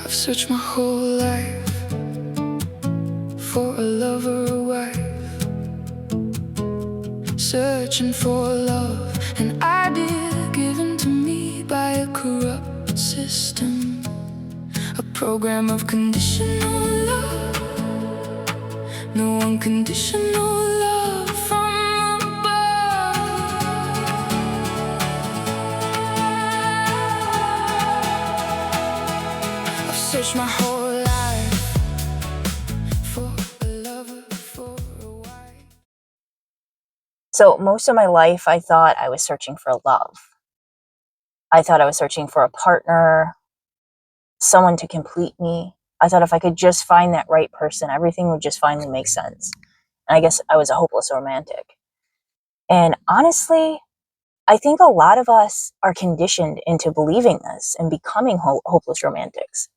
I've searched my whole life for a lover, a wife, searching for love, an idea given to me by a corrupt system, a program of conditional love, no unconditional love from above. I've searched my whole life for a lover, for a wife. So most of my life, I thought I was searching for love. I thought I was searching for a partner, someone to complete me. I thought if I could just find that right person, everything would just finally make sense. And I guess I was a hopeless romantic. And honestly, I think a lot of us are conditioned into believing this and becoming hopeless romantics.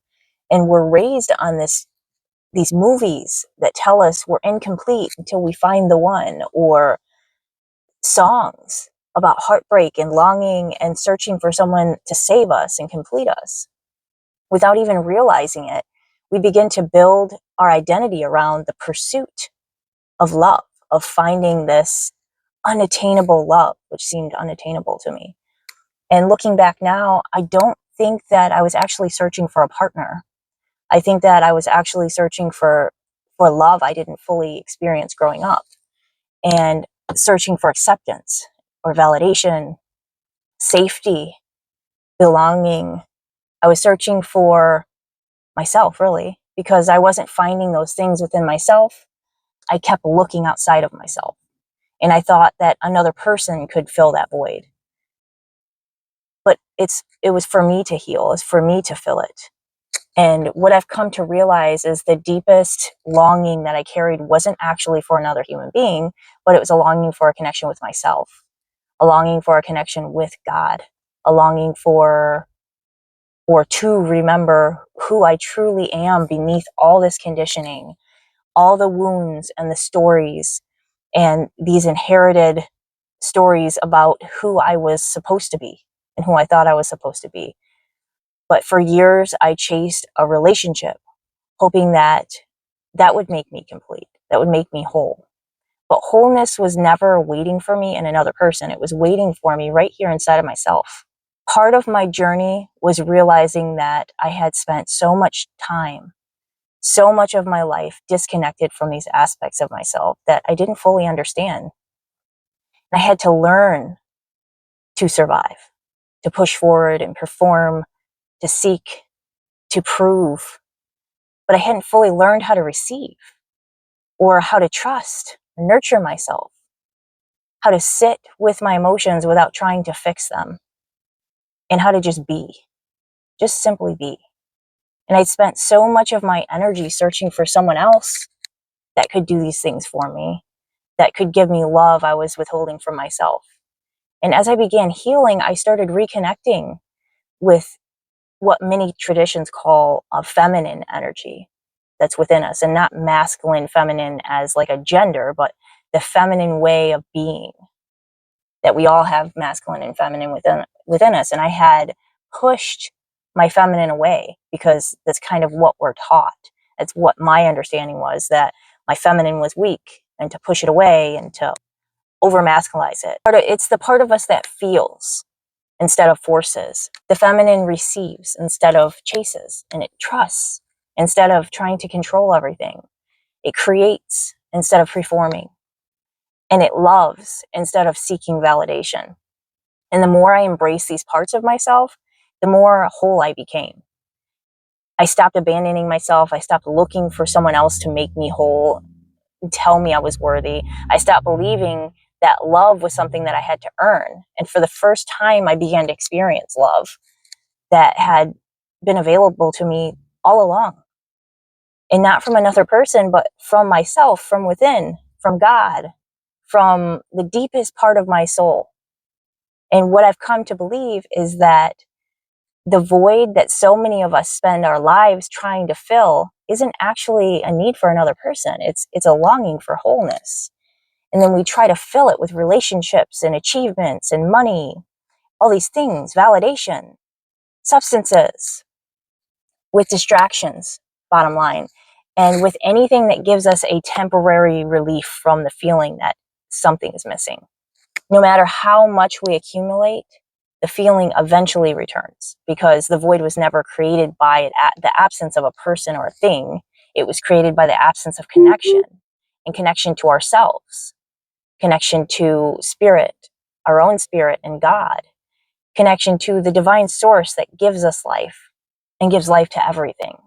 And we're raised on these movies that tell us we're incomplete until we find the one, or songs about heartbreak and longing and searching for someone to save us and complete us. Without even realizing it, we begin to build our identity around the pursuit of love, of finding this unattainable love, which seemed unattainable to me. And looking back now, I don't think that I was actually searching for a partner. I think that I was actually searching for love I didn't fully experience growing up, and searching for acceptance or validation, safety, belonging. I was searching for myself, really, because I wasn't finding those things within myself. I kept looking outside of myself, and I thought that another person could fill that void. But it was for me to heal, it's for me to fill it. And what I've come to realize is the deepest longing that I carried wasn't actually for another human being, but it was a longing for a connection with myself, a longing for a connection with God, a longing for, or to remember who I truly am beneath all this conditioning, all the wounds and the stories, and these inherited stories about who I was supposed to be and who I thought I was supposed to be. But for years, I chased a relationship, hoping that that would make me complete, that would make me whole. But wholeness was never waiting for me in another person. It was waiting for me right here inside of myself. Part of my journey was realizing that I had spent so much time, so much of my life disconnected from these aspects of myself that I didn't fully understand. I had to learn to survive, to push forward and perform, to seek, to prove. But I hadn't fully learned how to receive, or how to trust, nurture myself, how to sit with my emotions without trying to fix them, and how to just be, just simply be. And I'd spent so much of my energy searching for someone else that could do these things for me, that could give me love I was withholding from myself. And as I began healing, I started reconnecting with what many traditions call a feminine energy that's within us, and not masculine, feminine as like a gender, but the feminine way of being, that we all have masculine and feminine within us. And I had pushed my feminine away because that's kind of what we're taught. That's what my understanding was, that my feminine was weak, and to push it away and to over masculinize it. It's the part of us that feels instead of forces. The feminine receives instead of chases, and it trusts instead of trying to control everything. It creates instead of performing, and it loves instead of seeking validation. And the more I embraced these parts of myself, the more whole I became. I stopped abandoning myself. I stopped looking for someone else to make me whole and tell me I was worthy. I stopped believing that love was something that I had to earn. And for the first time, I began to experience love that had been available to me all along. And not from another person, but from myself, from within, from God, from the deepest part of my soul. And what I've come to believe is that the void that so many of us spend our lives trying to fill isn't actually a need for another person. It's a longing for wholeness. And then we try to fill it with relationships and achievements and money, all these things, validation, substances. with distractions, bottom line, and with anything that gives us a temporary relief from the feeling that something is missing. No matter how much we accumulate, the feeling eventually returns, because the void was never created by the absence of a person or a thing. It was created by the absence of connection, and connection to ourselves, connection to spirit, our own spirit and God, connection to the divine source that gives us life and gives life to everything.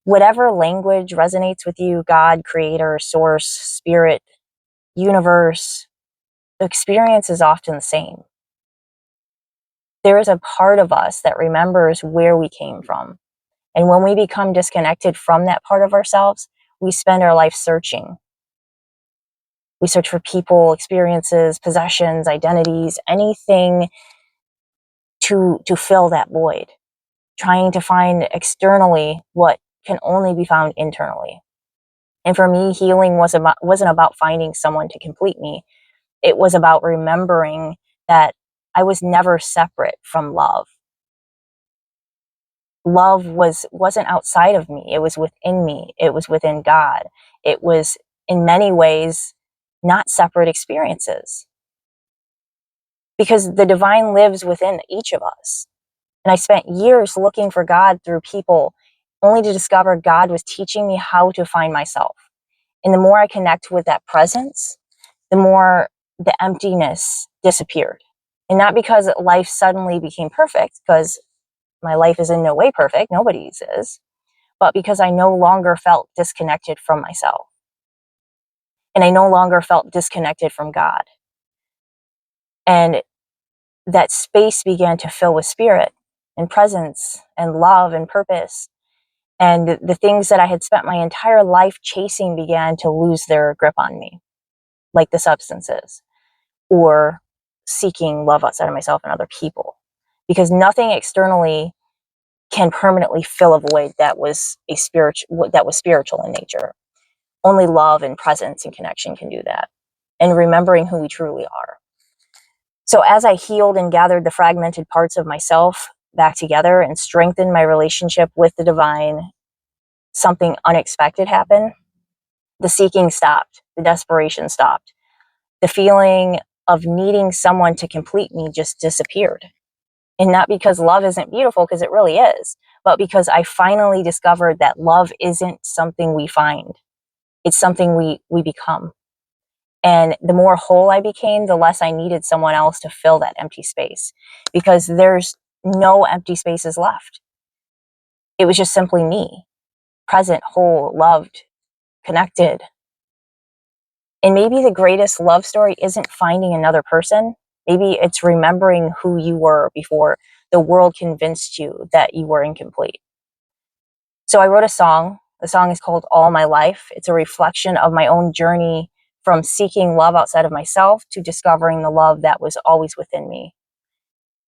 Whatever language resonates with you, God, creator, source, spirit, universe, the experience is often the same. There is a part of us that remembers where we came from. And when we become disconnected from that part of ourselves, we spend our life searching. We search for people, experiences, possessions, identities, anything to fill that void, trying to find externally what can only be found internally. And for me, healing wasn't about finding someone to complete me. It was about remembering that I was never separate from love. Love wasn't outside of me. It was within me. It was within God. It was, in many ways, not separate experiences, because the divine lives within each of us. And I spent years looking for God through people, only to discover God was teaching me how to find myself. And the more I connect with that presence, the more the emptiness disappeared. And not because life suddenly became perfect, because my life is in no way perfect, nobody's is, but because I no longer felt disconnected from myself. And I no longer felt disconnected from God. And that space began to fill with spirit and presence and love and purpose. And the things that I had spent my entire life chasing began to lose their grip on me, like the substances, or seeking love outside of myself and other people. Because nothing externally can permanently fill a void that was spiritual in nature. Only love and presence and connection can do that. And remembering who we truly are. So as I healed and gathered the fragmented parts of myself back together and strengthened my relationship with the divine, something unexpected happened. The seeking stopped. The desperation stopped. The feeling of needing someone to complete me just disappeared. And not because love isn't beautiful, because it really is, but because I finally discovered that love isn't something we find. It's something we become. And the more whole I became, the less I needed someone else to fill that empty space, because there's no empty spaces left. It was just simply me, present, whole, loved, connected. And maybe the greatest love story isn't finding another person. Maybe it's remembering who you were before the world convinced you that you were incomplete. So I wrote a song. The song is called All My Life. It's a reflection of my own journey from seeking love outside of myself to discovering the love that was always within me.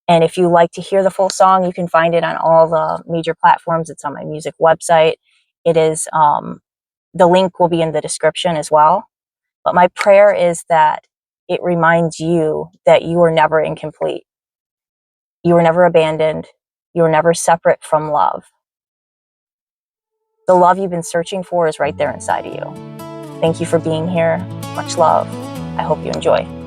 And if you like to hear the full song, you can find it on all the major platforms. It's on my music website. It is, the link will be in the description as well. But my prayer is that it reminds you that you were never incomplete. You were never abandoned. You were never separate from love. The love you've been searching for is right there inside of you. Thank you for being here. Much love. I hope you enjoy.